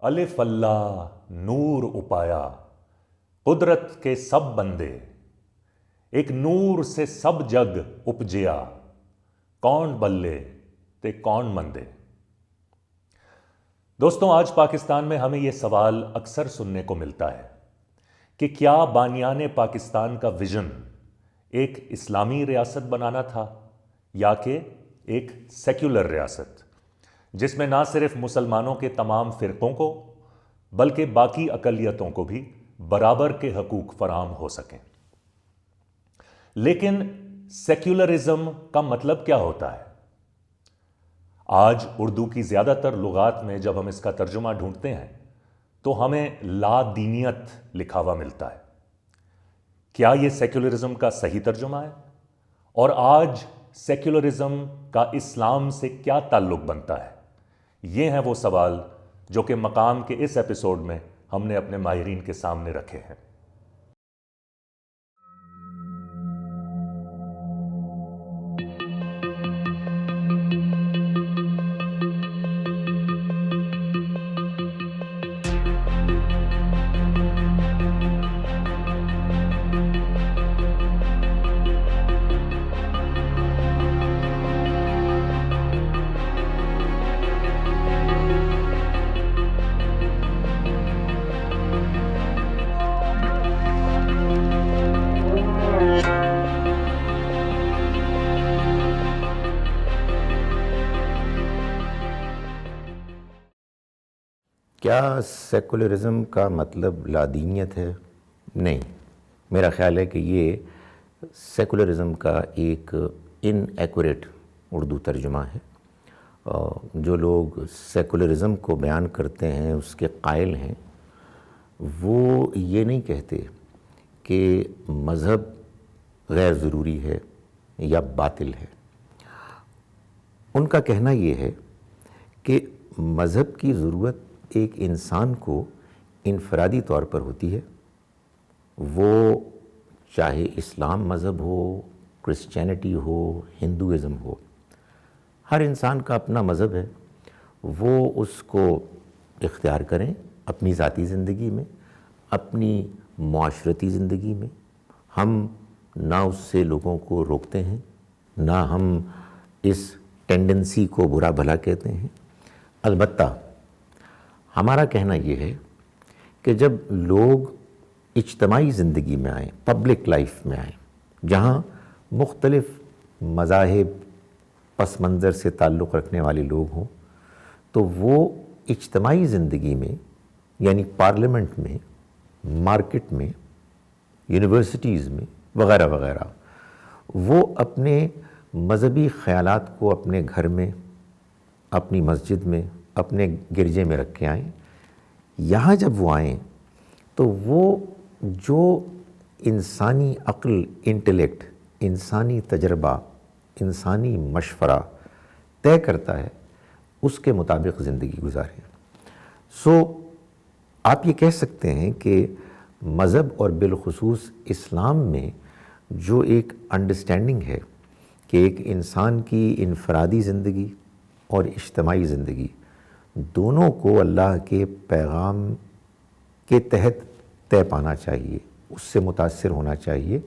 الف اللہ نور اپایا قدرت کے سب بندے ایک نور سے سب جگ اپجیا کون بلے تے کون مندے۔ دوستوں، آج پاکستان میں ہمیں یہ سوال اکثر سننے کو ملتا ہے کہ کیا بانیان پاکستان کا ویژن ایک اسلامی ریاست بنانا تھا یا کہ ایک سیکولر ریاست جس میں نہ صرف مسلمانوں کے تمام فرقوں کو بلکہ باقی اقلیتوں کو بھی برابر کے حقوق فراہم ہو سکیں۔ لیکن سیکولرزم کا مطلب کیا ہوتا ہے؟ آج اردو کی زیادہ تر لغات میں جب ہم اس کا ترجمہ ڈھونڈتے ہیں تو ہمیں لا دینیت لکھا ہوا ملتا ہے۔ کیا یہ سیکولرزم کا صحیح ترجمہ ہے؟ اور آج سیکولرزم کا اسلام سے کیا تعلق بنتا ہے؟ یہ ہیں وہ سوال جو کہ مقام کے اس ایپیسوڈ میں ہم نے اپنے ماہرین کے سامنے رکھے ہیں۔ کیا سیکولرزم کا مطلب لادینیت ہے؟ نہیں، میرا خیال ہے کہ یہ سیکولرزم کا ایک ان ایکوریٹ اردو ترجمہ ہے۔ جو لوگ سیکولرزم کو بیان کرتے ہیں، اس کے قائل ہیں، وہ یہ نہیں کہتے کہ مذہب غیر ضروری ہے یا باطل ہے۔ ان کا کہنا یہ ہے کہ مذہب کی ضرورت ایک انسان کو انفرادی طور پر ہوتی ہے، وہ چاہے اسلام مذہب ہو، کرسچینٹی ہو، ہندوازم ہو، ہر انسان کا اپنا مذہب ہے، وہ اس کو اختیار کریں اپنی ذاتی زندگی میں، اپنی معاشرتی زندگی میں۔ ہم نہ اس سے لوگوں کو روکتے ہیں، نہ ہم اس ٹینڈنسی کو برا بھلا کہتے ہیں۔ البتہ ہمارا کہنا یہ ہے کہ جب لوگ اجتماعی زندگی میں آئیں، پبلک لائف میں آئیں، جہاں مختلف مذاہب پس منظر سے تعلق رکھنے والے لوگ ہوں، تو وہ اجتماعی زندگی میں یعنی پارلیمنٹ میں، مارکیٹ میں، یونیورسٹیز میں وغیرہ وغیرہ، وہ اپنے مذہبی خیالات کو اپنے گھر میں، اپنی مسجد میں، اپنے گرجے میں رکھ کے آئیں۔ یہاں جب وہ آئیں تو وہ جو انسانی عقل، انٹلیکٹ، انسانی تجربہ، انسانی مشورہ طے کرتا ہے، اس کے مطابق زندگی گزاریں۔ آپ یہ کہہ سکتے ہیں کہ مذہب اور بالخصوص اسلام میں جو ایک انڈرسٹینڈنگ ہے کہ ایک انسان کی انفرادی زندگی اور اجتماعی زندگی دونوں کو اللہ کے پیغام کے تحت طے پانا چاہیے، اس سے متاثر ہونا چاہیے۔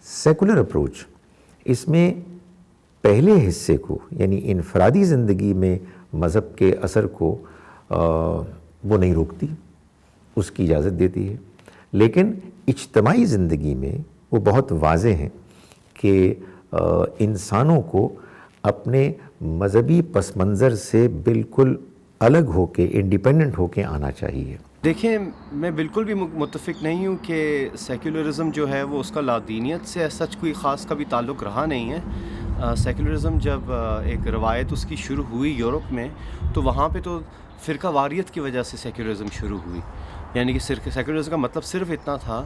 سیکولر اپروچ اس میں پہلے حصے کو یعنی انفرادی زندگی میں مذہب کے اثر کو وہ نہیں روکتی، اس کی اجازت دیتی ہے، لیکن اجتماعی زندگی میں وہ بہت واضح ہیں کہ انسانوں کو اپنے مذہبی پس منظر سے بالکل الگ ہو کے، انڈیپینڈنٹ ہو کے آنا چاہیے۔ دیکھیں، میں بالکل بھی متفق نہیں ہوں کہ سیکولرزم جو ہے وہ اس کا لادینیت سے سچ کوئی خاص کبھی تعلق رہا نہیں ہے۔ سیکولرزم جب ایک روایت اس کی شروع ہوئی یورپ میں، تو وہاں پہ تو فرقہ واریت کی وجہ سے سیکولرزم شروع ہوئی، یعنی کہ سیکولرزم کا مطلب صرف اتنا تھا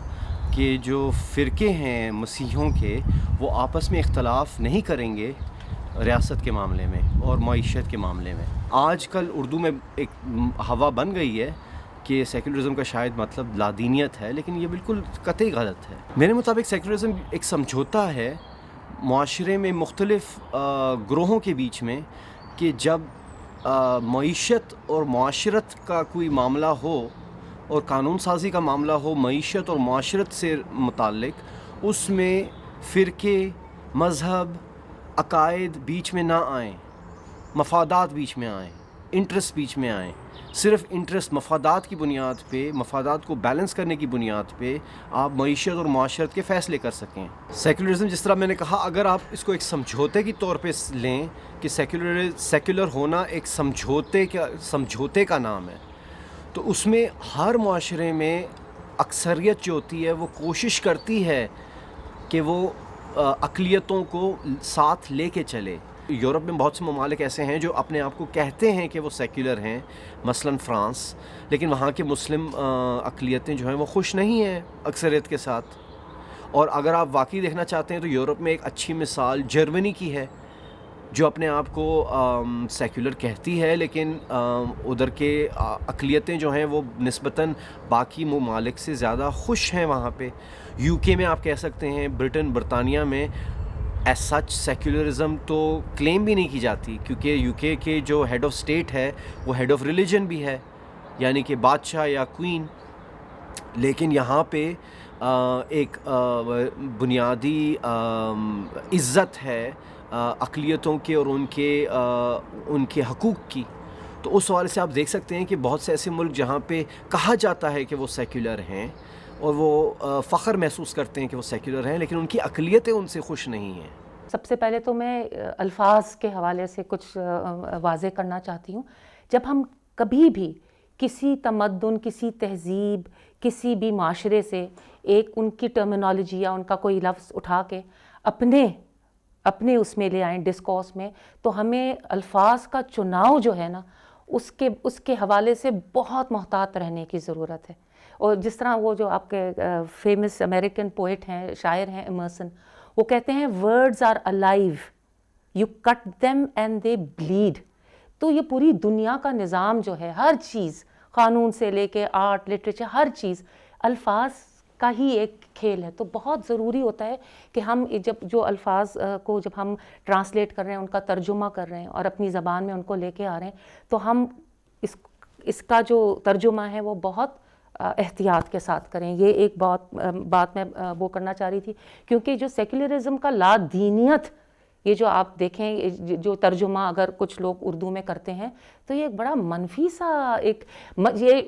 کہ جو فرقے ہیں مسیحیوں کے، وہ آپس میں اختلاف نہیں کریں گے ریاست کے معاملے میں اور معیشت کے معاملے میں۔ آج کل اردو میں ایک ہوا بن گئی ہے کہ سیکولرزم کا شاید مطلب لادینیت ہے، لیکن یہ بالکل قطعی غلط ہے۔ میرے مطابق سیکولرزم ایک سمجھوتا ہے معاشرے میں مختلف گروہوں کے بیچ میں کہ جب معیشت اور معاشرت کا کوئی معاملہ ہو اور قانون سازی کا معاملہ ہو معیشت اور معاشرت سے متعلق، اس میں فرقے، مذہب، عقائد بیچ میں نہ آئیں، مفادات بیچ میں آئیں، انٹرسٹ بیچ میں آئیں. صرف انٹرسٹ، مفادات کی بنیاد پہ، مفادات کو بیلنس کرنے کی بنیاد پہ آپ معیشت اور معاشرت کے فیصلے کر سکیں. سیکولرزم، جس طرح میں نے کہا، اگر آپ اس کو ایک سمجھوتے کی طور پہ لیں کہ سیکولر ہونا ایک سمجھوتے کا نام ہے، تو اس میں ہر معاشرے میں اکثریت جو ہوتی ہے وہ کوشش کرتی ہے کہ وہ اقلیتوں کو ساتھ لے کے چلے. یورپ میں بہت سے ممالک ایسے ہیں جو اپنے آپ کو کہتے ہیں کہ وہ سیکولر ہیں، مثلا فرانس، لیکن وہاں کے مسلم اقلیتیں جو ہیں وہ خوش نہیں ہیں اکثریت کے ساتھ. اور اگر آپ واقعی دیکھنا چاہتے ہیں تو یورپ میں ایک اچھی مثال جرمنی کی ہے، جو اپنے آپ کو سیکولر کہتی ہے، لیکن ادھر کے اقلیتیں جو ہیں وہ نسبتاً باقی ممالک سے زیادہ خوش ہیں وہاں پہ. یو کے میں آپ کہہ سکتے ہیں، برطانیہ میں ایز سچ سیکولرزم تو کلیم بھی نہیں کی جاتی، کیونکہ یو کے جو ہیڈ آف اسٹیٹ ہے وہ ہیڈ آف ریلیجن بھی ہے، یعنی کہ بادشاہ یا کوئین. لیکن یہاں پہ ایک بنیادی عزت ہے اقلیتوں کے اور ان کے حقوق کی. تو اس حوالے سے آپ دیکھ سکتے ہیں کہ بہت سے ایسے ملک جہاں پہ کہا جاتا ہے کہ وہ سیکولر ہیں اور وہ فخر محسوس کرتے ہیں کہ وہ سیکولر ہیں، لیکن ان کی اقلیتیں ان سے خوش نہیں ہیں. سب سے پہلے تو میں الفاظ کے حوالے سے کچھ واضح کرنا چاہتی ہوں. جب ہم کبھی بھی کسی تمدن، کسی تہذیب، کسی بھی معاشرے سے ایک ان کی ٹرمینالوجی یا ان کا کوئی لفظ اٹھا کے اپنے اس میں لے آئیں ڈسکورس میں، تو ہمیں الفاظ کا چناؤ جو ہے نا اس کے حوالے سے بہت محتاط رہنے کی ضرورت ہے. اور جس طرح وہ جو آپ کے فیمس امریکن پوئٹ ہیں، شاعر ہیں، ایمرسن، وہ کہتے ہیں words are alive, you cut them and they bleed. تو یہ پوری دنیا کا نظام جو ہے، ہر چیز، قانون سے لے کے آرٹ، لٹریچر، ہر چیز الفاظ کا ہی ایک کھیل ہے. تو بہت ضروری ہوتا ہے کہ ہم جو الفاظ کو جب ہم ٹرانسلیٹ کر رہے ہیں، ان کا ترجمہ کر رہے ہیں اور اپنی زبان میں ان کو لے کے آ رہے ہیں، تو ہم اس کا جو ترجمہ ہے وہ بہت احتیاط کے ساتھ کریں. یہ ایک بات میں وہ کرنا چاہ رہی تھی، کیونکہ جو سیکولرزم کا لا دینیت، یہ جو آپ دیکھیں جو ترجمہ اگر کچھ لوگ اردو میں کرتے ہیں، تو یہ ایک بڑا منفی سا یہ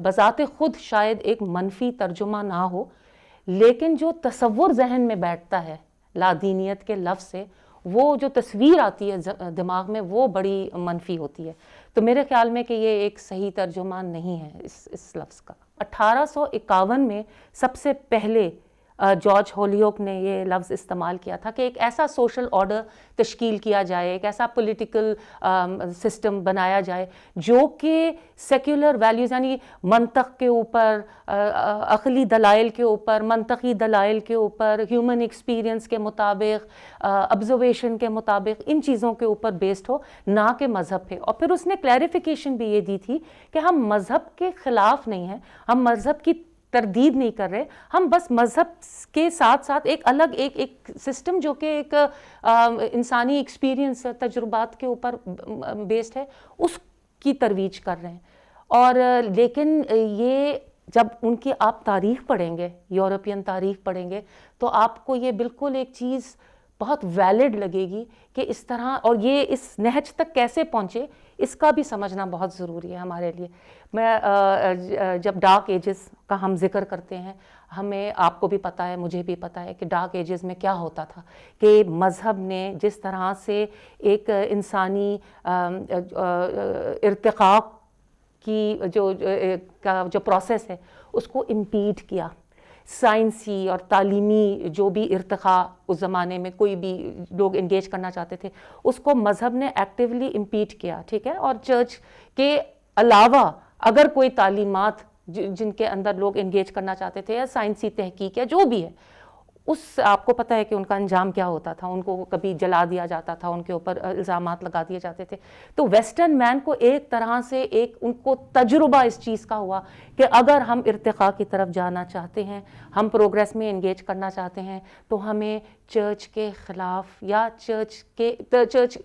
بذات خود شاید ایک منفی ترجمہ نہ ہو، لیکن جو تصور ذہن میں بیٹھتا ہے لا دینیت کے لفظ سے، وہ جو تصویر آتی ہے دماغ میں، وہ بڑی منفی ہوتی ہے. تو میرے خیال میں کہ یہ ایک صحیح ترجمہ نہیں ہے اس لفظ کا. 1851 میں سب سے پہلے جارج ہولیوک نے یہ لفظ استعمال کیا تھا کہ ایک ایسا سوشل آرڈر تشکیل کیا جائے، ایک ایسا پولیٹیکل سسٹم بنایا جائے جو کہ سیکولر ویلیوز، یعنی منطق کے اوپر، عقلی دلائل کے اوپر، منطقی دلائل کے اوپر، ہیومن ایکسپیرینس کے مطابق، آبزرویشن کے مطابق، ان چیزوں کے اوپر بیسڈ ہو، نہ کہ مذہب پہ. اور پھر اس نے کلیریفیکیشن بھی یہ دی تھی کہ ہم مذہب کے خلاف نہیں ہیں، ہم مذہب کی تردید نہیں کر رہے، ہم بس مذہب کے ساتھ ساتھ ایک الگ ایک سسٹم جو کہ ایک انسانی ایکسپیرینس، تجربات کے اوپر بیسڈ ہے، اس کی ترویج کر رہے ہیں. اور لیکن یہ جب ان کی آپ تاریخ پڑھیں گے، یورپین تاریخ پڑھیں گے، تو آپ کو یہ بالکل ایک چیز بہت ویلڈ لگے گی کہ اس طرح، اور یہ اس نہج تک کیسے پہنچے، اس کا بھی سمجھنا بہت ضروری ہے ہمارے لیے. میں جب ڈارک ایجز کا ہم ذکر کرتے ہیں، ہمیں، آپ کو بھی پتہ ہے، مجھے بھی پتہ ہے کہ ڈارک ایجز میں کیا ہوتا تھا، کہ مذہب نے جس طرح سے ایک انسانی ارتقاء کی جو پروسیس ہے اس کو امپیڈ کیا. سائنسی اور تعلیمی جو بھی ارتقاء اس زمانے میں کوئی بھی لوگ انگیج کرنا چاہتے تھے، اس کو مذہب نے ایکٹیولی امپیڈ کیا. ٹھیک ہے. اور چرچ کے علاوہ اگر کوئی تعلیمات جن کے اندر لوگ انگیج کرنا چاہتے تھے، یا سائنسی تحقیق یا جو بھی ہے، اس آپ کو پتہ ہے کہ ان کا انجام کیا ہوتا تھا، ان کو کبھی جلا دیا جاتا تھا، ان کے اوپر الزامات لگا دیے جاتے تھے. تو ویسٹرن مین کو ایک طرح سے ان کو تجربہ اس چیز کا ہوا کہ اگر ہم ارتقاء کی طرف جانا چاہتے ہیں، ہم پروگریس میں انگیج کرنا چاہتے ہیں، تو ہمیں چرچ کے خلاف یا چرچ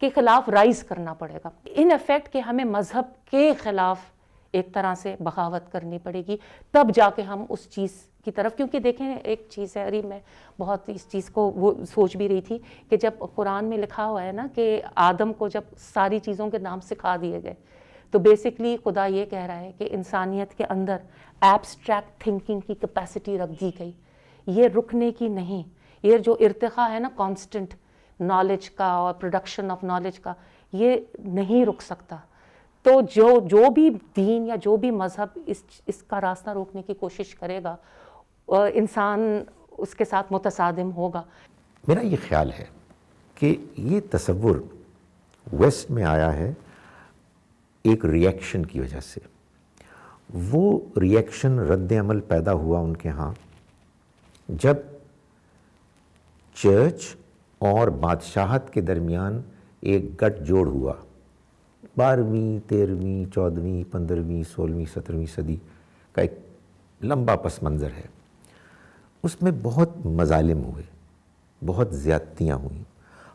کے خلاف رائز کرنا پڑے گا. ان ایفیکٹ کہ ہمیں مذہب کے خلاف ایک طرح سے بغاوت کرنی پڑے گی, تب جا کے ہم اس چیز کی طرف, کیونکہ دیکھیں ایک چیز ہے, ارے میں بہت اس چیز کو وہ سوچ بھی رہی تھی کہ جب قرآن میں لکھا ہوا ہے نا کہ آدم کو جب ساری چیزوں کے نام سکھا دیے گئے, تو بیسکلی خدا یہ کہہ رہا ہے کہ انسانیت کے اندر ایبسٹریکٹ تھنکنگ کی کیپیسٹی رکھ دی گئی, یہ رکنے کی نہیں. یہ جو ارتقا ہے نا کانسٹنٹ نالج کا اور پروڈکشن آف نالج کا, یہ نہیں رک سکتا. تو جو بھی دین یا جو بھی مذہب اس کا راستہ روکنے کی کوشش کرے گا, انسان اس کے ساتھ متصادم ہوگا. میرا یہ خیال ہے کہ یہ تصور ویسٹ میں آیا ہے ایک ری ایکشن کی وجہ سے. وہ ری ایکشن رد عمل پیدا ہوا ان کے ہاں جب چرچ اور بادشاہت کے درمیان ایک گٹھ جوڑ ہوا. 12ویں 13ویں 14ویں 15ویں 16ویں 17ویں صدی کا ایک لمبا پس منظر ہے. اس میں بہت مظالم ہوئے, بہت زیادتیاں ہوئیں,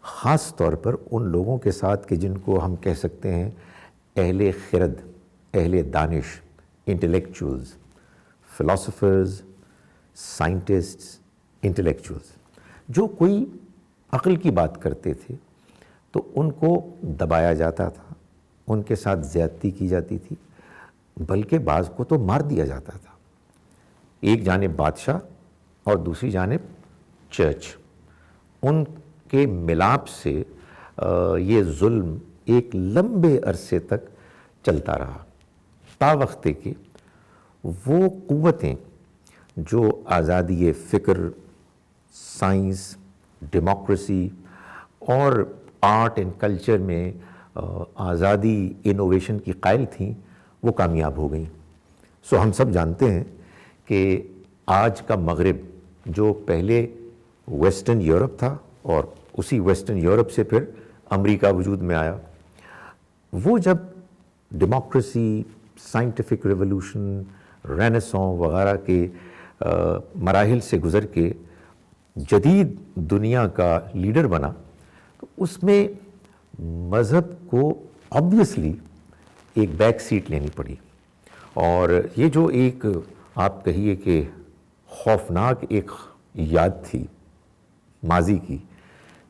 خاص طور پر ان لوگوں کے ساتھ کہ جن کو ہم کہہ سکتے ہیں اہل خرد, اہل دانش, انٹلیکچوئلز, فلاسفرز, سائنٹسٹس, انٹلیکچوئلز, جو کوئی عقل کی بات کرتے تھے تو ان کو دبایا جاتا تھا, ان کے ساتھ زیادتی کی جاتی تھی, بلکہ بعض کو تو مار دیا جاتا تھا. ایک جانب بادشاہ اور دوسری جانب چرچ, ان کے ملاپ سے یہ ظلم ایک لمبے عرصے تک چلتا رہا, تا وقت کہ وہ قوتیں جو آزادی فکر, سائنس, ڈیموکریسی اور آرٹ اینڈ کلچر میں آزادی, انوویشن کی قائل تھیں, وہ کامیاب ہو گئیں. سو ہم سب جانتے ہیں کہ آج کا مغرب جو پہلے ویسٹرن یورپ تھا اور اسی ویسٹرن یورپ سے پھر امریکہ وجود میں آیا, وہ جب ڈیموکریسی, سائنٹیفک ریولوشن, رینیسانس وغیرہ کے مراحل سے گزر کے جدید دنیا کا لیڈر بنا, تو اس میں مذہب کو آبویسلی ایک بیک سیٹ لینی پڑی. اور یہ جو ایک آپ کہیے کہ خوفناک ایک یاد تھی ماضی کی,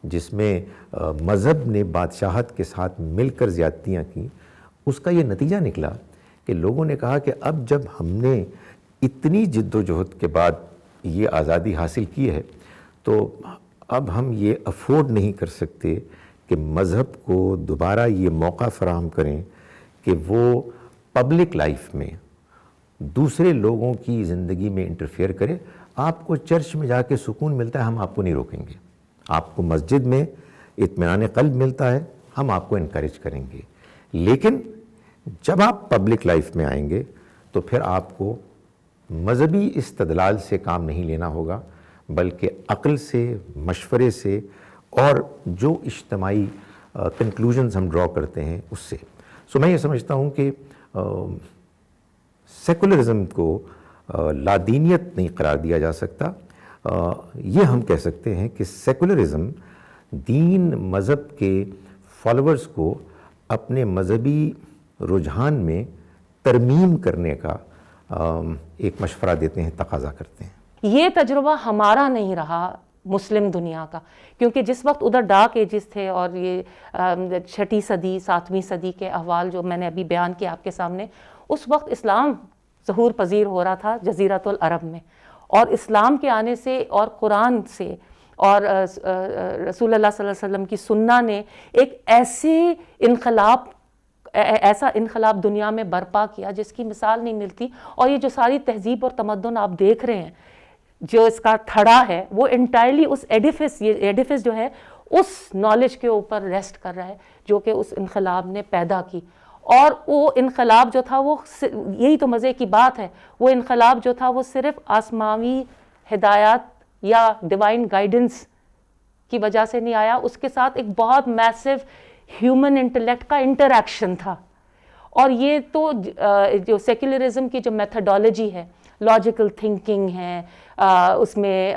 جس میں مذہب نے بادشاہت کے ساتھ مل کر زیادتیاں کیں, اس کا یہ نتیجہ نکلا کہ لوگوں نے کہا کہ اب جب ہم نے اتنی جد و جہد کے بعد یہ آزادی حاصل کی ہے تو اب ہم یہ افورڈ نہیں کر سکتے کہ مذہب کو دوبارہ یہ موقع فراہم کریں کہ وہ پبلک لائف میں دوسرے لوگوں کی زندگی میں انٹرفیئر کرے. آپ کو چرچ میں جا کے سکون ملتا ہے, ہم آپ کو نہیں روکیں گے. آپ کو مسجد میں اطمینان قلب ملتا ہے, ہم آپ کو انکریج کریں گے. لیکن جب آپ پبلک لائف میں آئیں گے تو پھر آپ کو مذہبی استدلال سے کام نہیں لینا ہوگا, بلکہ عقل سے, مشورے سے, اور جو اجتماعی کنکلوژنز ہم ڈرا کرتے ہیں اس سے. سو میں یہ سمجھتا ہوں کہ سیکولرزم کو لادینیت نہیں قرار دیا جا سکتا. یہ ہم کہہ سکتے ہیں کہ سیکولرزم دین مذہب کے فالوورز کو اپنے مذہبی رجحان میں ترمیم کرنے کا ایک مشورہ دیتے ہیں, تقاضا کرتے ہیں. یہ تجربہ ہمارا نہیں رہا مسلم دنیا کا, کیونکہ جس وقت ادھر ڈارک ایجز تھے اور یہ 6 صدی 7ویں صدی کے احوال جو میں نے ابھی بیان کیا آپ کے سامنے, اس وقت اسلام ظہور پذیر ہو رہا تھا جزیرۃ العرب میں, اور اسلام کے آنے سے اور قرآن سے اور رسول اللہ صلی اللہ علیہ وسلم کی سنہ نے ایک ایسا انقلاب دنیا میں برپا کیا جس کی مثال نہیں ملتی. اور یہ جو ساری تہذیب اور تمدن آپ دیکھ رہے ہیں, جو اس کا تھڑا ہے, وہ انٹائرلی اس ایڈیفس جو ہے اس نالج کے اوپر ریسٹ کر رہا ہے جو کہ اس انقلاب نے پیدا کی. اور وہ انقلاب جو تھا, وہ یہی تو مزے کی بات ہے, وہ انقلاب جو تھا وہ صرف آسماوی ہدایات یا ڈیوائن گائیڈنس کی وجہ سے نہیں آیا, اس کے ساتھ ایک بہت میسو ہیومن انٹلیکٹ کا انٹریکشن تھا. اور یہ تو جو سیکولرزم کی جو میتھڈالوجی ہے, لاجیکل تھنکنگ ہے, اس میں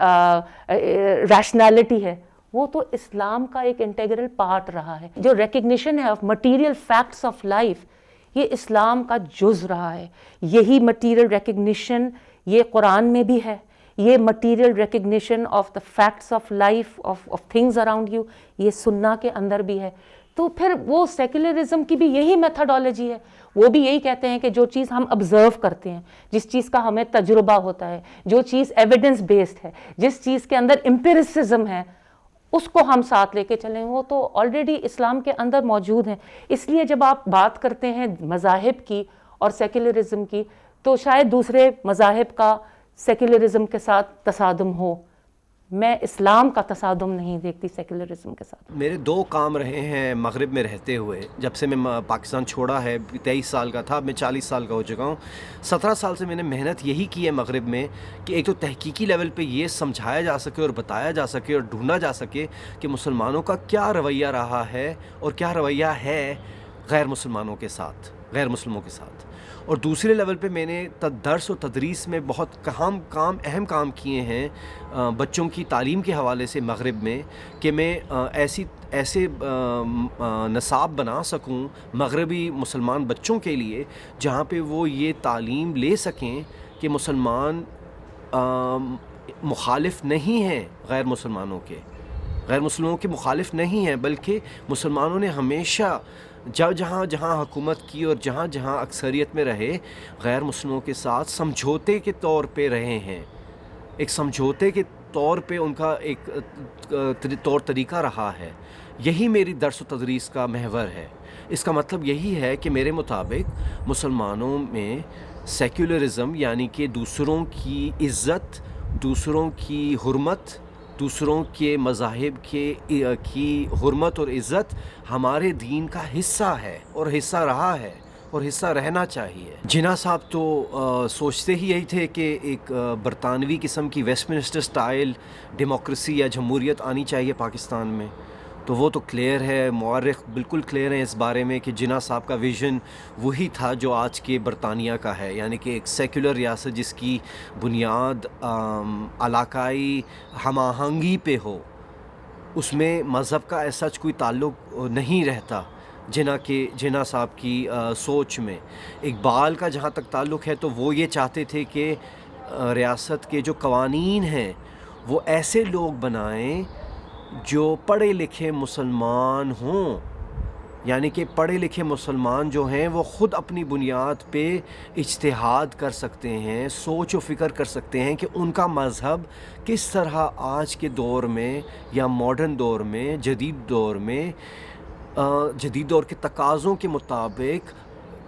ریشنالٹی ہے, وہ تو اسلام کا ایک انٹیگرل پارٹ رہا ہے. جو ریکگنیشن ہے of material facts of life یہ اسلام کا جز رہا ہے. یہی مٹیریل ریکگنیشن یہ قرآن میں بھی ہے. یہ material recognition of the facts of life of things around you یہ سننا کے اندر بھی ہے. تو پھر وہ سیکولرزم کی بھی یہی میتھڈالوجی ہے. وہ بھی یہی کہتے ہیں کہ جو چیز ہم آبزرو کرتے ہیں, جس چیز کا ہمیں تجربہ ہوتا ہے, جو چیز ایویڈنس بیسڈ ہے, جس چیز کے اندر امپیریسزم ہے, اس کو ہم ساتھ لے کے چلیں. وہ تو آلریڈی اسلام کے اندر موجود ہیں. اس لیے جب آپ بات کرتے ہیں مذاہب کی اور سیکولرزم کی تو شاید دوسرے مذاہب کا سیکولرزم کے ساتھ تصادم ہو. میں اسلام کا تصادم نہیں دیکھتی سیکولرزم کے ساتھ. میرے 2 کام رہے ہیں مغرب میں رہتے ہوئے. جب سے میں پاکستان چھوڑا ہے 23 سال کا تھا, میں 40 سال کا ہو چکا ہوں. 17 سال سے میں نے محنت یہی کی ہے مغرب میں کہ ایک تو تحقیقی لیول پہ یہ سمجھایا جا سکے اور بتایا جا سکے اور ڈھونڈا جا سکے کہ مسلمانوں کا کیا رویہ رہا ہے اور کیا رویہ ہے غیر مسلمانوں کے ساتھ, غیر مسلموں کے ساتھ. اور دوسرے لیول پہ میں نے درس و تدریس میں بہت اہم کام کیے ہیں بچوں کی تعلیم کے حوالے سے مغرب میں, کہ میں ایسے نصاب بنا سکوں مغربی مسلمان بچوں کے لیے جہاں پہ وہ یہ تعلیم لے سکیں کہ مسلمان مخالف نہیں ہیں غیر مسلمانوں کے مخالف نہیں ہیں, بلکہ مسلمانوں نے ہمیشہ جہاں حکومت کی اور جہاں اکثریت میں رہے غیر مسلموں کے ساتھ سمجھوتے کے طور پہ رہے ہیں. ایک سمجھوتے کے طور پہ ان کا ایک طور طریقہ رہا ہے. یہی میری درس و تدریس کا محور ہے. اس کا مطلب یہی ہے کہ میرے مطابق مسلمانوں میں سیکولرزم یعنی کہ دوسروں کی عزت, دوسروں کی حرمت, دوسروں کے مذاہب کی حرمت اور عزت ہمارے دین کا حصہ ہے اور حصہ رہا ہے اور حصہ رہنا چاہیے. جناح صاحب تو سوچتے ہی یہی تھے کہ ایک برطانوی قسم کی ویسٹ منسٹر سٹائل ڈیموکریسی یا جمہوریت آنی چاہیے پاکستان میں. تو وہ تو کلیئر ہے, مورخ بالکل کلیئر ہیں اس بارے میں کہ جناح صاحب کا ویژن وہی تھا جو آج کے برطانیہ کا ہے, یعنی کہ ایک سیکولر ریاست جس کی بنیاد علاقائی ہم آہنگی پہ ہو, اس میں مذہب کا ایسا کوئی تعلق نہیں رہتا. جناح صاحب کی سوچ میں اقبال کا جہاں تک تعلق ہے تو وہ یہ چاہتے تھے کہ ریاست کے جو قوانین ہیں وہ ایسے لوگ بنائیں جو پڑھے لکھے مسلمان ہوں, یعنی کہ پڑھے لکھے مسلمان جو ہیں وہ خود اپنی بنیاد پہ اجتہاد کر سکتے ہیں, سوچ و فکر کر سکتے ہیں کہ ان کا مذہب کس طرح آج کے دور میں یا ماڈرن دور میں, جدید دور کے تقاضوں کے مطابق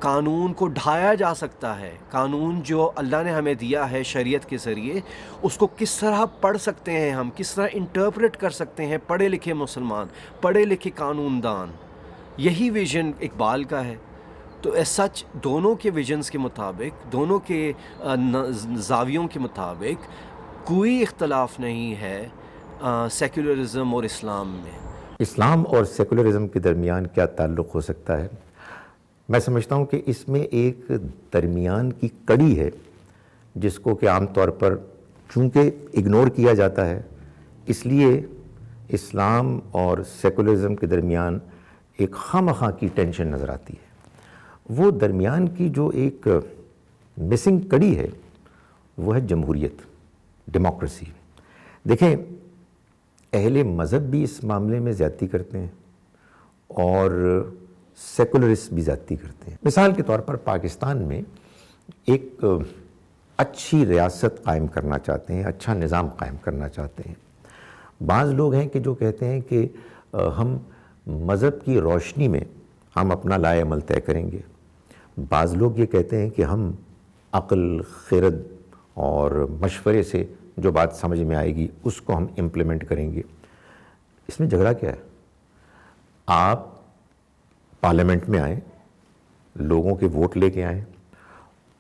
قانون کو ڈھایا جا سکتا ہے. قانون جو اللہ نے ہمیں دیا ہے شریعت کے ذریعے, اس کو کس طرح پڑھ سکتے ہیں ہم, کس طرح انٹرپریٹ کر سکتے ہیں پڑھے لکھے مسلمان, پڑھے لکھے قانون دان. یہی ویژن اقبال کا ہے. تو ایز سچ دونوں کے ویژنز کے مطابق, دونوں کے زاویوں کے مطابق کوئی اختلاف نہیں ہے سیکولرزم اور اسلام میں. اسلام اور سیکولرزم کے درمیان کیا تعلق ہو سکتا ہے؟ میں سمجھتا ہوں کہ اس میں ایک درمیان کی کڑی ہے جس کو کہ عام طور پر چونکہ اگنور کیا جاتا ہے, اس لیے اسلام اور سیکولرزم کے درمیان ایک خواہ کی ٹینشن نظر آتی ہے. وہ درمیان کی جو ایک مسنگ کڑی ہے وہ ہے جمہوریت, ڈیموکریسی. دیکھیں, اہل مذہب بھی اس معاملے میں زیادتی کرتے ہیں اور سیکولرسٹ بھی زیادتی کرتے ہیں. مثال کے طور پر پاکستان میں ایک اچھی ریاست قائم کرنا چاہتے ہیں, اچھا نظام قائم کرنا چاہتے ہیں. بعض لوگ ہیں کہ جو کہتے ہیں کہ ہم مذہب کی روشنی میں ہم اپنا لائے عمل طے کریں گے. بعض لوگ یہ کہتے ہیں کہ ہم عقل, خرد اور مشورے سے جو بات سمجھ میں آئے گی اس کو ہم امپلیمنٹ کریں گے. اس میں جھگڑا کیا ہے؟ آپ پارلیمنٹ میں آئیں, لوگوں کے ووٹ لے کے آئیں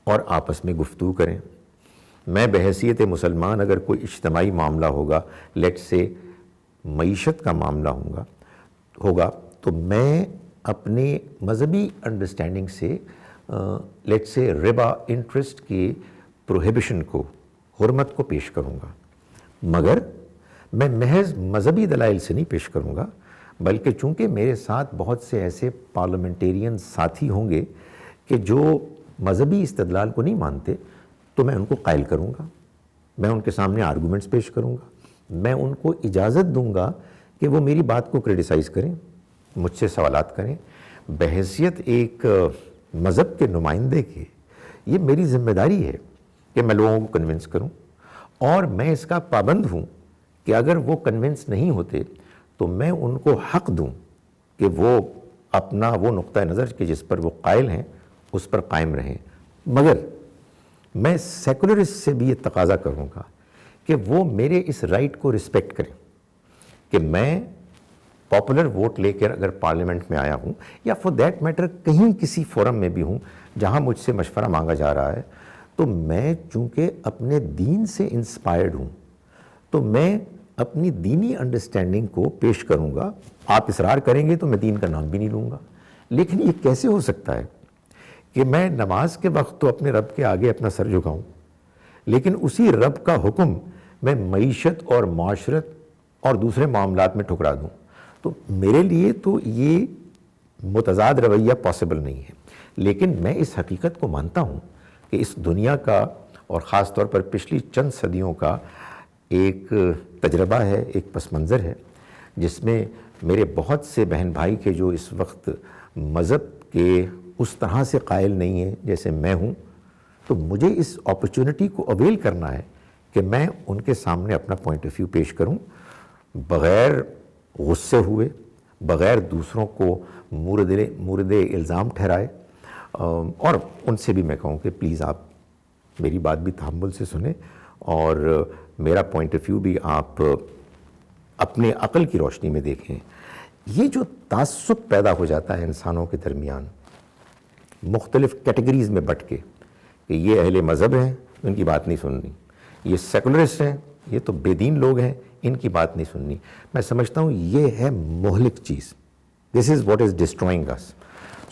اور آپس میں گفتگو کریں. میں بحیثیت مسلمان اگر کوئی اجتماعی معاملہ ہوگا, لیٹ سے معیشت کا معاملہ ہوگا تو میں اپنے مذہبی انڈرسٹینڈنگ سے لیٹ سے ربا انٹرسٹ کی پروہیبیشن کو, حرمت کو پیش کروں گا, مگر میں محض مذہبی دلائل سے نہیں پیش کروں گا، بلکہ چونکہ میرے ساتھ بہت سے ایسے پارلیمنٹیرین ساتھی ہوں گے کہ جو مذہبی استدلال کو نہیں مانتے، تو میں ان کو قائل کروں گا، میں ان کے سامنے آرگومنٹس پیش کروں گا، میں ان کو اجازت دوں گا کہ وہ میری بات کو کرٹیسائز کریں، مجھ سے سوالات کریں۔ بحیثیت ایک مذہب کے نمائندے کے یہ میری ذمہ داری ہے کہ میں لوگوں کو کنونس کروں، اور میں اس کا پابند ہوں کہ اگر وہ کنونس نہیں ہوتے تو میں ان کو حق دوں کہ وہ اپنا وہ نقطہ نظر کہ جس پر وہ قائل ہیں اس پر قائم رہیں، مگر میں سیکولرسٹ سے بھی یہ تقاضا کروں گا کہ وہ میرے اس رائٹ کو رسپیکٹ کریں کہ میں پاپولر ووٹ لے کر اگر پارلیمنٹ میں آیا ہوں، یا فور دیٹ میٹر کہیں کسی فورم میں بھی ہوں جہاں مجھ سے مشورہ مانگا جا رہا ہے، تو میں چونکہ اپنے دین سے انسپائرڈ ہوں تو میں اپنی دینی انڈرسٹینڈنگ کو پیش کروں گا۔ آپ اصرار کریں گے تو میں دین کا نام بھی نہیں لوں گا، لیکن یہ کیسے ہو سکتا ہے کہ میں نماز کے وقت تو اپنے رب کے آگے اپنا سر جھکاؤں، لیکن اسی رب کا حکم میں معیشت اور معاشرت اور دوسرے معاملات میں ٹھکرا دوں؟ تو میرے لیے تو یہ متضاد رویہ پاسبل نہیں ہے، لیکن میں اس حقیقت کو مانتا ہوں کہ اس دنیا کا اور خاص طور پر پچھلی چند صدیوں کا ایک تجربہ ہے، ایک پس منظر ہے، جس میں میرے بہت سے بہن بھائی کے جو اس وقت مذہب کے اس طرح سے قائل نہیں ہیں جیسے میں ہوں، تو مجھے اس اپرچونٹی کو اویل کرنا ہے کہ میں ان کے سامنے اپنا پوائنٹ آف ویو پیش کروں، بغیر غصے ہوئے، بغیر دوسروں کو مورد الزام ٹھہرائے، اور ان سے بھی میں کہوں کہ پلیز آپ میری بات بھی تحمل سے سنیں، اور میرا پوائنٹ آف ویو بھی آپ اپنے عقل کی روشنی میں دیکھیں۔ یہ جو تعصب پیدا ہو جاتا ہے انسانوں کے درمیان مختلف کیٹیگریز میں بٹ کے کہ یہ اہل مذہب ہیں، ان کی بات نہیں سننی، یہ سیکولرسٹ ہیں، یہ تو بے دین لوگ ہیں، ان کی بات نہیں سننی، میں سمجھتا ہوں یہ ہے مہلک چیز۔ دس از واٹ از ڈسٹرائنگ اس۔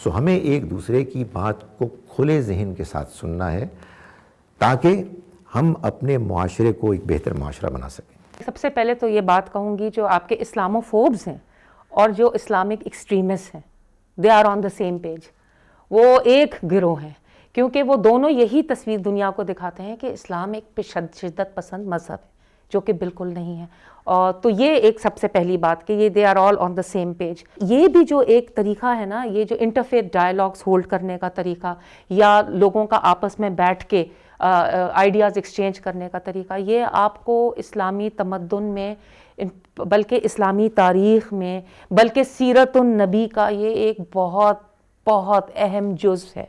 سو ہمیں ایک دوسرے کی بات کو کھلے ذہن کے ساتھ سننا ہے تاکہ ہم اپنے معاشرے کو ایک بہتر معاشرہ بنا سکیں۔ سب سے پہلے تو یہ بات کہوں گی، جو آپ کے اسلامو فوبز ہیں اور جو اسلامک ایکسٹریمسٹ ہیں، they are on the same page, وہ ایک گروہ ہیں، کیونکہ وہ دونوں یہی تصویر دنیا کو دکھاتے ہیں کہ اسلام ایک شدت پسند مذہب ہے، جو کہ بالکل نہیں ہے۔ اور تو یہ ایک سب سے پہلی بات کہ یہ they are all on the same page. یہ بھی جو ایک طریقہ ہے نا، یہ جو انٹرفیتھ ڈائلاگس ہولڈ کرنے کا طریقہ یا لوگوں کا آپس میں بیٹھ کے آئیڈیاز ایکسچینج کرنے کا طریقہ، یہ آپ کو اسلامی تمدن میں، بلکہ اسلامی تاریخ میں، بلکہ سیرت النبی کا یہ ایک بہت بہت اہم جزو ہے،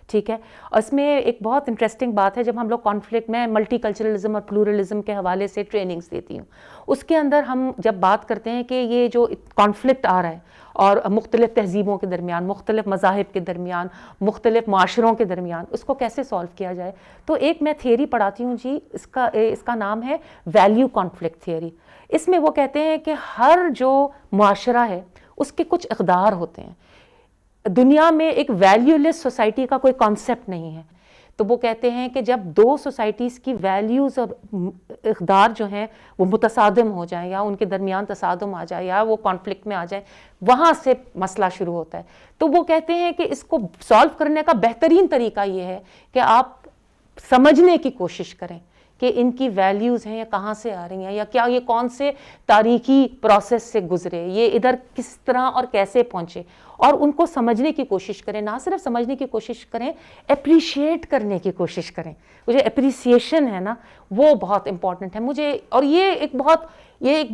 ٹھیک ہے۔ اور اس میں ایک بہت انٹرسٹنگ بات ہے، جب ہم لوگ کانفلکٹ میں ملٹی کلچرلزم اور پلورلزم کے حوالے سے ٹریننگز دیتی ہوں، اس کے اندر ہم جب بات کرتے ہیں کہ یہ جو کانفلکٹ آ رہا ہے اور مختلف تہذیبوں کے درمیان، مختلف مذاہب کے درمیان، مختلف معاشروں کے درمیان، اس کو کیسے سالو کیا جائے، تو ایک میں تھیوری پڑھاتی ہوں جی، اس کا نام ہے ویلیو کانفلکٹ تھیوری۔ اس میں وہ کہتے ہیں کہ ہر جو معاشرہ ہے اس کے کچھ اقدار ہوتے ہیں۔ دنیا میں ایک ویلیو لیس سوسائٹی کا کوئی کانسیپٹ نہیں ہے، تو وہ کہتے ہیں کہ جب دو سوسائٹیز کی ویلیوز اور اقدار جو ہیں وہ متصادم ہو جائیں، یا ان کے درمیان تصادم آ جائے، یا وہ کانفلکٹ میں آ جائیں، وہاں سے مسئلہ شروع ہوتا ہے۔ تو وہ کہتے ہیں کہ اس کو سالو کرنے کا بہترین طریقہ یہ ہے کہ آپ سمجھنے کی کوشش کریں کہ ان کی ویلیوز ہیں یا کہاں سے آ رہی ہیں، یا کیا یہ کون سے تاریخی پروسیس سے گزرے، یہ ادھر کس طرح اور کیسے پہنچے، اور ان کو سمجھنے کی کوشش کریں۔ نہ صرف سمجھنے کی کوشش کریں، اپریشیٹ کرنے کی کوشش کریں۔ مجھے اپریسیشن ہے نا، وہ بہت امپورٹنٹ ہے مجھے، اور یہ ایک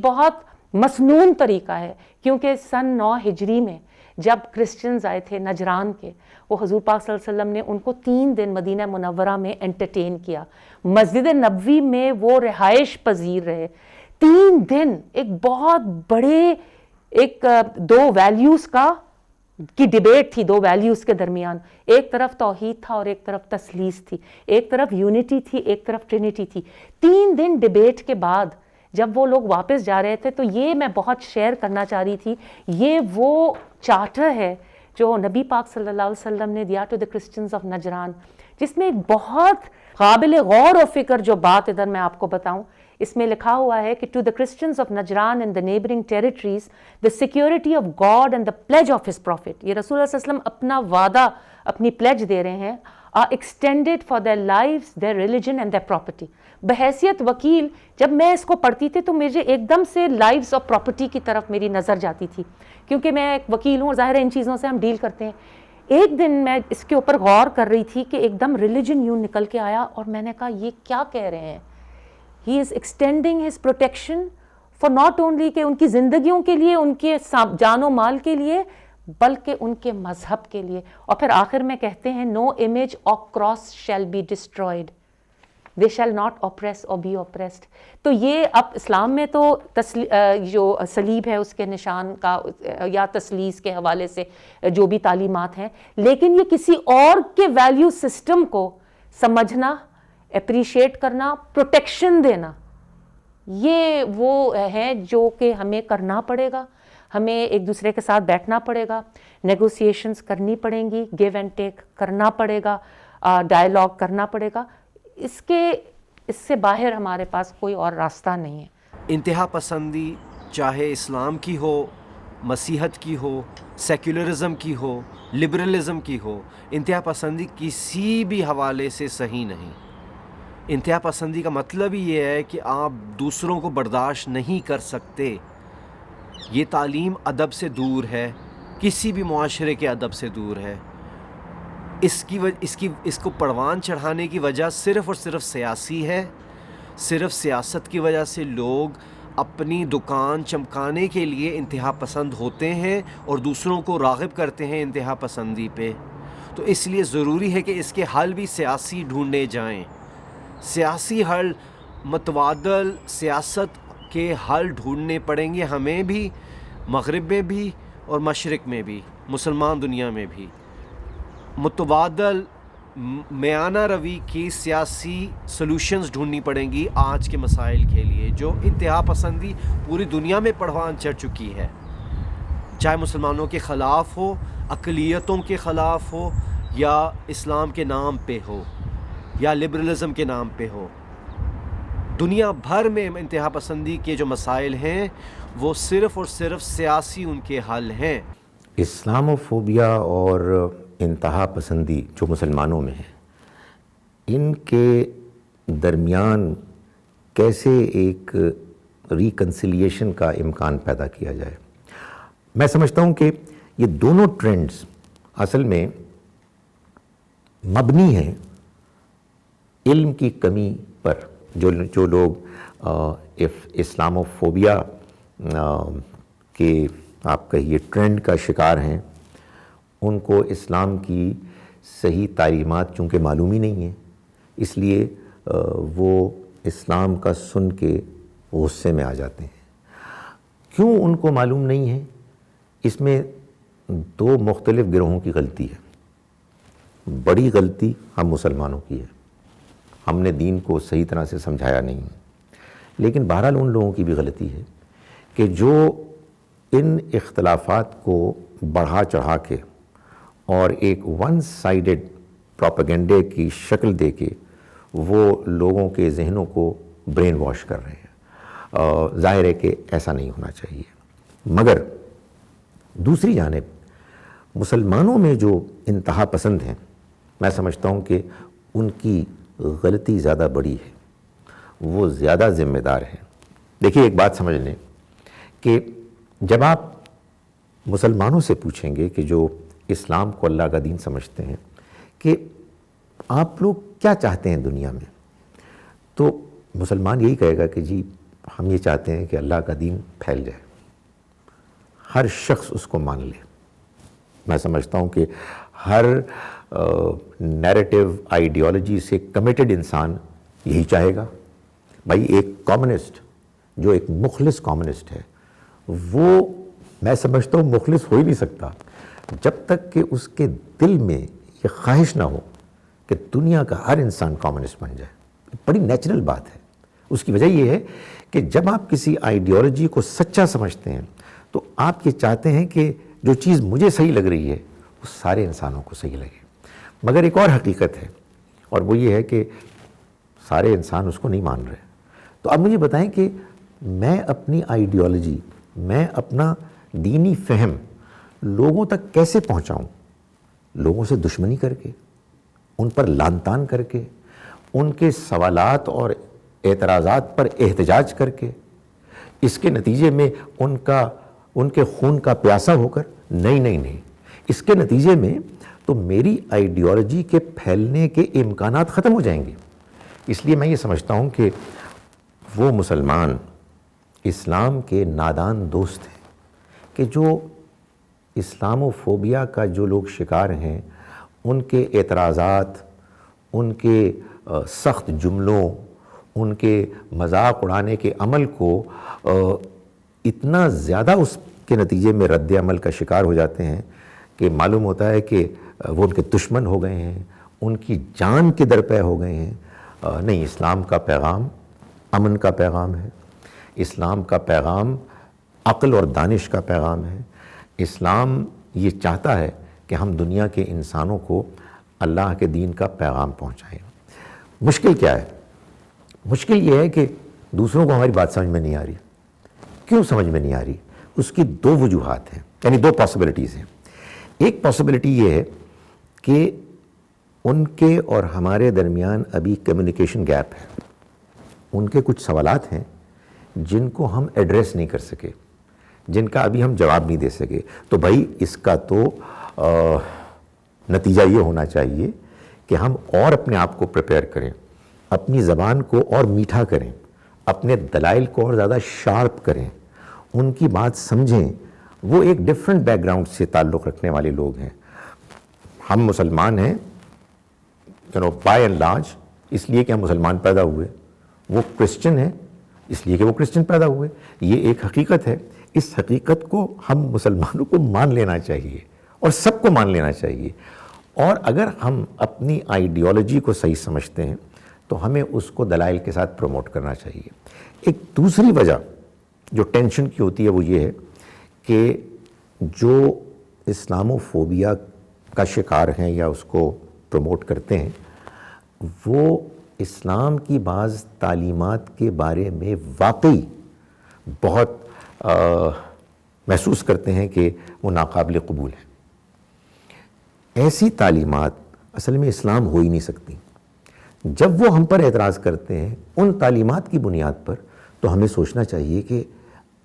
بہت مسنون طریقہ ہے، کیونکہ سن 9 ہجری میں جب کرسچنز آئے تھے نجران کے، وہ حضور پاک صلی اللہ علیہ وسلم نے ان کو 3 دن مدینہ منورہ میں انٹرٹین کیا، مسجد نبوی میں وہ رہائش پذیر رہے 3 دن۔ ایک بہت بڑے دو ویلیوز کی ڈیبیٹ تھی، 2 ویلیوز کے درمیان، ایک طرف توحید تھا اور ایک طرف تثلیث تھی، ایک طرف یونٹی تھی، ایک طرف ٹرینٹی تھی۔ 3 دن ڈیبیٹ کے بعد جب وہ لوگ واپس جا رہے تھے، تو یہ میں بہت شیئر کرنا چاہ رہی تھی، یہ وہ چارٹر ہے جو نبی پاک صلی اللہ علیہ وسلم نے دیا to the Christians of Najran, جس میں ایک بہت قابل غور و فکر جو بات ادھر میں آپ کو بتاؤں، اس میں لکھا ہوا ہے کہ to the Christians of Najran and the neighbouring territories the security of God and the pledge of his prophet. یہ رسول اللہ صلی اللہ علیہ وسلم اپنا وعدہ، اپنی پلیج دے رہے ہیں، are extended for their lives, their religion and their property. بحیثیت وکیل جب میں اس کو پڑھتی تھی تو مجھے ایک دم سے لائفز اور پراپرٹی کی طرف میری نظر جاتی تھی، کیونکہ میں ایک وکیل ہوں اور ظاہر ہے ان چیزوں سے ہم ڈیل کرتے ہیں. ایک دن میں اس کے اوپر غور کر رہی تھی کہ ایک دم ریلیجن یوں نکل کے آیا، اور میں نے کہا یہ کیا کہہ رہے ہیں. He is extending his protection for not only کہ ان کی زندگیوں کے لیے، ان کے جان و مال کے لیے، بلکہ ان کے مذہب کے لیے. اور پھر آخر میں کہتے ہیں no image or cross shall be destroyed, they shall not oppress or be oppressed. تو یہ اب اسلام میں تو جو صلیب ہے اس کے نشان کا یا تسلیس کے حوالے سے جو بھی تعلیمات ہیں، لیکن یہ کسی اور کے ویلیو سسٹم کو سمجھنا، اپریشیٹ کرنا، پروٹیکشن دینا، یہ وہ ہے جو کہ ہمیں کرنا پڑے گا. ہمیں ایک دوسرے کے ساتھ بیٹھنا پڑے گا، نیگوسیشنز کرنی پڑیں گی، گیو اینڈ ٹیک کرنا پڑے گا، ڈائلاگ کرنا پڑے گا. اس سے باہر ہمارے پاس کوئی اور راستہ نہیں ہے. انتہا پسندی چاہے اسلام کی ہو، مسیحت کی ہو، سیکولرزم کی ہو، لبرلزم کی ہو، انتہا پسندی کسی بھی حوالے سے صحیح نہیں. انتہا پسندی کا مطلب ہی یہ ہے کہ آپ دوسروں کو برداشت نہیں کر سکتے. یہ تعلیم ادب سے دور ہے، کسی بھی معاشرے کے ادب سے دور ہے. اس کو پروان چڑھانے کی وجہ صرف اور صرف سیاسی ہے. صرف سیاست کی وجہ سے لوگ اپنی دکان چمکانے کے لیے انتہا پسند ہوتے ہیں اور دوسروں کو راغب کرتے ہیں انتہا پسندی پہ. تو اس لیے ضروری ہے کہ اس کے حل بھی سیاسی ڈھونڈے جائیں. سیاسی حل، متبادل سیاست کے حل ڈھونڈنے پڑیں گے ہمیں بھی، مغرب میں بھی اور مشرق میں بھی، مسلمان دنیا میں بھی. متبادل میانہ روی کی سیاسی سلوشنز ڈھونڈنی پڑیں گی آج کے مسائل کے لیے، جو انتہا پسندی پوری دنیا میں پروان چڑھ چکی ہے، چاہے مسلمانوں کے خلاف ہو، اقلیتوں کے خلاف ہو، یا اسلام کے نام پہ ہو، یا لبرلزم کے نام پہ ہو. دنیا بھر میں انتہا پسندی کے جو مسائل ہیں وہ صرف اور صرف سیاسی ان کے حل ہیں. اسلاموفوبیا اور انتہا پسندی جو مسلمانوں میں ہے، ان کے درمیان کیسے ایک ریکنسیلیشن کا امکان پیدا کیا جائے. میں سمجھتا ہوں کہ یہ دونوں ٹرینڈز اصل میں مبنی ہیں علم کی کمی پر. جو لوگ اسلاموفوبیا کے آپ کہیے ٹرینڈ کا شکار ہیں، ان کو اسلام کی صحیح تعلیمات چونکہ معلوم ہی نہیں ہیں، اس لیے وہ اسلام کا سن کے غصے میں آ جاتے ہیں. کیوں ان کو معلوم نہیں ہے؟ اس میں دو مختلف گروہوں کی غلطی ہے. بڑی غلطی ہم مسلمانوں کی ہے، ہم نے دین کو صحیح طرح سے سمجھایا نہیں. لیکن بہرحال ان لوگوں کی بھی غلطی ہے کہ جو ان اختلافات کو بڑھا چڑھا کے اور ایک ون سائیڈڈ پروپیگنڈے کی شکل دے کے وہ لوگوں کے ذہنوں کو برین واش کر رہے ہیں. ظاہر ہے کہ ایسا نہیں ہونا چاہیے. مگر دوسری جانب مسلمانوں میں جو انتہا پسند ہیں، میں سمجھتا ہوں کہ ان کی غلطی زیادہ بڑی ہے، وہ زیادہ ذمہ دار ہیں. دیکھیے ایک بات سمجھ لیں کہ جب آپ مسلمانوں سے پوچھیں گے کہ جو اسلام کو اللہ کا دین سمجھتے ہیں کہ آپ لوگ کیا چاہتے ہیں دنیا میں، تو مسلمان یہی کہے گا کہ جی ہم یہ چاہتے ہیں کہ اللہ کا دین پھیل جائے، ہر شخص اس کو مان لے. میں سمجھتا ہوں کہ ہر نیریٹو آئیڈیالوجی سے کمیٹڈ انسان یہی چاہے گا. بھائی ایک کامونسٹ جو ایک مخلص کامونسٹ ہے، وہ میں سمجھتا ہوں مخلص ہو ہی نہیں سکتا جب تک کہ اس کے دل میں یہ خواہش نہ ہو کہ دنیا کا ہر انسان کامونسٹ بن جائے. بڑی نیچرل بات ہے. اس کی وجہ یہ ہے کہ جب آپ کسی آئیڈیالوجی کو سچا سمجھتے ہیں تو آپ یہ چاہتے ہیں کہ جو چیز مجھے صحیح لگ رہی ہے وہ سارے انسانوں کو صحیح لگے. مگر ایک اور حقیقت ہے، اور وہ یہ ہے کہ سارے انسان اس کو نہیں مان رہے. تو اب مجھے بتائیں کہ میں اپنی آئیڈیالوجی، میں اپنا دینی فہم لوگوں تک کیسے پہنچاؤں؟ لوگوں سے دشمنی کر کے، ان پر لعن طعن کر کے، ان کے سوالات اور اعتراضات پر احتجاج کر کے، اس کے نتیجے میں ان کے خون کا پیاسا ہو کر؟ نہیں، اس کے نتیجے میں تو میری آئیڈیالوجی کے پھیلنے کے امکانات ختم ہو جائیں گے۔ اس لیے میں یہ سمجھتا ہوں کہ وہ مسلمان اسلام کے نادان دوست ہیں کہ جو اسلامو فوبیا کا جو لوگ شکار ہیں، ان کے اعتراضات، ان کے سخت جملوں، ان کے مذاق اڑانے کے عمل کو اتنا زیادہ اس کے نتیجے میں رد عمل کا شکار ہو جاتے ہیں کہ معلوم ہوتا ہے کہ وہ ان کے دشمن ہو گئے ہیں، ان کی جان کے درپے ہو گئے ہیں۔ نہیں، اسلام کا پیغام امن کا پیغام ہے، اسلام کا پیغام عقل اور دانش کا پیغام ہے۔ اسلام یہ چاہتا ہے کہ ہم دنیا کے انسانوں کو اللہ کے دین کا پیغام پہنچائیں۔ مشکل کیا ہے؟ مشکل یہ ہے کہ دوسروں کو ہماری بات سمجھ میں نہیں آ رہی۔ کیوں سمجھ میں نہیں آ رہی؟ اس کی دو وجوہات ہیں، یعنی دو پاسبلٹیز ہیں۔ ایک پاسبلٹی یہ ہے کہ ان کے اور ہمارے درمیان ابھی کمیونیکیشن گیپ ہے، ان کے کچھ سوالات ہیں جن کو ہم ایڈریس نہیں کر سکے، جن کا ابھی ہم جواب نہیں دے سکے۔ تو بھائی اس کا تو نتیجہ یہ ہونا چاہیے کہ ہم اور اپنے آپ کو پریپیئر کریں، اپنی زبان کو اور میٹھا کریں، اپنے دلائل کو اور زیادہ شارپ کریں، ان کی بات سمجھیں۔ وہ ایک ڈیفرنٹ بیک گراؤنڈ سے تعلق رکھنے والے لوگ ہیں۔ ہم مسلمان ہیں بائی اینڈ لارج اس لیے کہ ہم مسلمان پیدا ہوئے، وہ کرسچن ہیں اس لیے کہ وہ کرسچن پیدا ہوئے۔ یہ ایک حقیقت ہے، اس حقیقت کو ہم مسلمانوں کو مان لینا چاہیے اور سب کو مان لینا چاہیے۔ اور اگر ہم اپنی آئیڈیالوجی کو صحیح سمجھتے ہیں تو ہمیں اس کو دلائل کے ساتھ پروموٹ کرنا چاہیے۔ ایک دوسری وجہ جو ٹینشن کی ہوتی ہے وہ یہ ہے کہ جو اسلامو فوبیا کا شکار ہیں یا اس کو پروموٹ کرتے ہیں، وہ اسلام کی بعض تعلیمات کے بارے میں واقعی بہت محسوس کرتے ہیں کہ وہ ناقابل قبول ہیں۔ ایسی تعلیمات اصل میں اسلام ہو ہی نہیں سکتی۔ جب وہ ہم پر اعتراض کرتے ہیں ان تعلیمات کی بنیاد پر، تو ہمیں سوچنا چاہیے کہ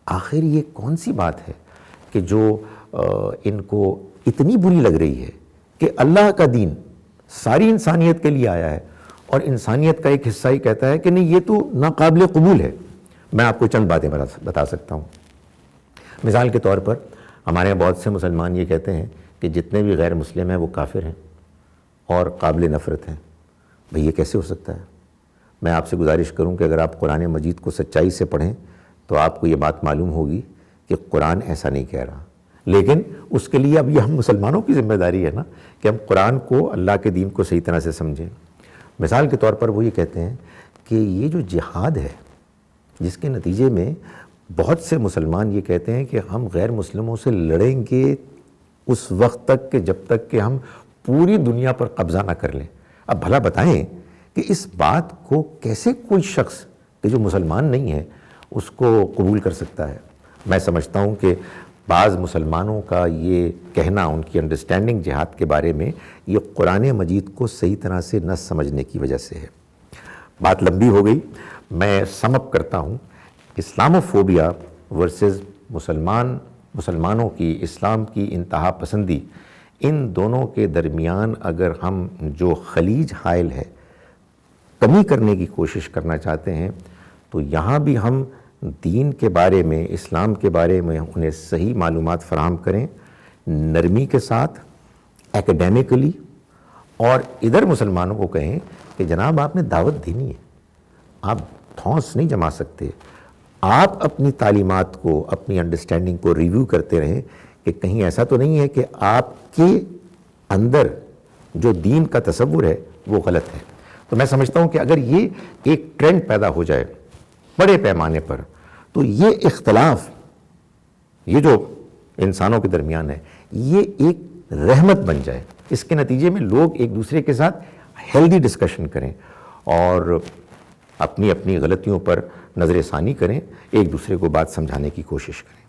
آخر یہ کون سی بات ہے کہ جو ان کو اتنی بری لگ رہی ہے کہ اللہ کا دین ساری انسانیت کے لیے آیا ہے اور انسانیت کا ایک حصہ ہی کہتا ہے کہ نہیں یہ تو ناقابل قبول ہے۔ میں آپ کو چند باتیں بتا سکتا ہوں۔ مثال کے طور پر ہمارے یہاں بہت سے مسلمان یہ کہتے ہیں کہ جتنے بھی غیر مسلم ہیں وہ کافر ہیں اور قابل نفرت ہیں۔ بھئی یہ کیسے ہو سکتا ہے؟ میں آپ سے گزارش کروں کہ اگر آپ قرآن مجید کو سچائی سے پڑھیں تو آپ کو یہ بات معلوم ہوگی کہ قرآن ایسا نہیں کہہ رہا۔ لیکن اس کے لیے اب یہ ہم مسلمانوں کی ذمہ داری ہے نا کہ ہم قرآن کو، اللہ کے دین کو صحیح طرح سے سمجھیں۔ مثال کے طور پر وہ یہ کہتے ہیں کہ یہ جو جہاد ہے جس کے نتیجے میں بہت سے مسلمان یہ کہتے ہیں کہ ہم غیر مسلموں سے لڑیں گے اس وقت تک کہ جب تک کہ ہم پوری دنیا پر قبضہ نہ کر لیں۔ اب بھلا بتائیں کہ اس بات کو کیسے کوئی شخص کہ جو مسلمان نہیں ہے اس کو قبول کر سکتا ہے؟ میں سمجھتا ہوں کہ بعض مسلمانوں کا یہ کہنا، ان کی انڈرسٹینڈنگ جہاد کے بارے میں، یہ قرآن مجید کو صحیح طرح سے نہ سمجھنے کی وجہ سے ہے۔ بات لمبی ہو گئی، میں سم اپ کرتا ہوں۔ اسلامو فوبیا ورسز مسلمانوں کی اسلام کی انتہا پسندی، ان دونوں کے درمیان اگر ہم جو خلیج حائل ہے کمی کرنے کی کوشش کرنا چاہتے ہیں تو یہاں بھی ہم دین کے بارے میں، اسلام کے بارے میں انہیں صحیح معلومات فراہم کریں، نرمی کے ساتھ، ایکیڈیمکلی، اور ادھر مسلمانوں کو کہیں کہ جناب آپ نے دعوت دینی ہے، آپ دھونس نہیں جما سکتے۔ آپ اپنی تعلیمات کو، اپنی انڈرسٹینڈنگ کو ریویو کرتے رہیں کہ کہیں ایسا تو نہیں ہے کہ آپ کے اندر جو دین کا تصور ہے وہ غلط ہے۔ تو میں سمجھتا ہوں کہ اگر یہ ایک ٹرینڈ پیدا ہو جائے بڑے پیمانے پر تو یہ اختلاف، یہ جو انسانوں کے درمیان ہے، یہ ایک رحمت بن جائے۔ اس کے نتیجے میں لوگ ایک دوسرے کے ساتھ ہیلدی ڈسکشن کریں اور اپنی اپنی غلطیوں پر نظر ثانی کریں، ایک دوسرے کو بات سمجھانے کی کوشش کریں۔